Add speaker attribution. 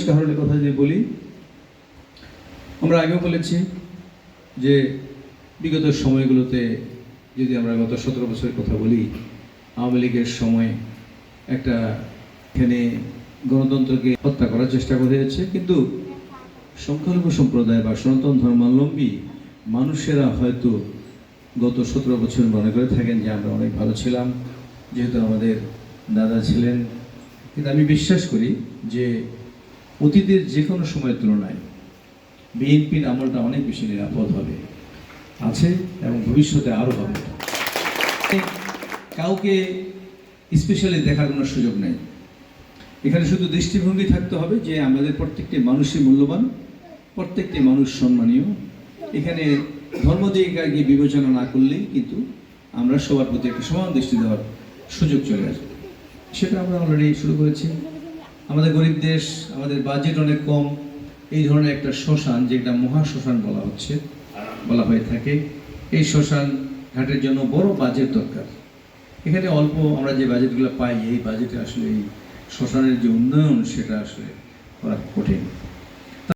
Speaker 1: কারণের কথা যদি বলি, আমরা আগেও বলেছি যে বিগত সময়গুলোতে যদি আমরা গত 17 বছরের কথা বলি, আওয়ামী লীগের সময় একটা এখানে গণতন্ত্রকে হত্যা করার চেষ্টা করা হয়েছে, কিন্তু সংখ্যালঘু সম্প্রদায় বা সনাতন ধর্মাবলম্বী মানুষেরা হয়তো গত 17 বছর মনে করে থাকেন যে আমরা অনেক ভালো ছিলাম, যেহেতু আমাদের দাদা ছিলেন। কিন্তু আমি বিশ্বাস করি যে অতীতের যে কোনো সময়ের তুলনায় বিএনপির আমলটা অনেক বেশি নিরাপদ হবে, আছে এবং ভবিষ্যতে আরও হবে। কাউকে স্পেশালি দেখার কোনো সুযোগ নেই। এখানে শুধু দৃষ্টিভঙ্গি থাকতে হবে যে আমাদের প্রত্যেকটি মানুষই মূল্যবান, প্রত্যেকটি মানুষ সম্মানীয়। এখানে ধর্ম দিয়ে গিয়ে বিবেচনা না করলেই কিন্তু আমরা সবার প্রতি একটা সমান দৃষ্টি দেওয়ার সুযোগ চলে আসবে। সেটা আমরা অলরেডি শুরু করেছি। আমাদের গরিব দেশ, আমাদের বাজেট অনেক কম, এই ধরনের একটা শ্মশান, যেটা মহা শ্মশান বলা হয়ে থাকে, এই শ্মশান ঘাটের জন্য বড় বাজেট দরকার। এখানে অল্প আমরা যে বাজেটগুলো পাই, এই বাজেটে আসলে এই শ্মশানের যে উন্নয়ন সেটা আসলে করা কঠিন।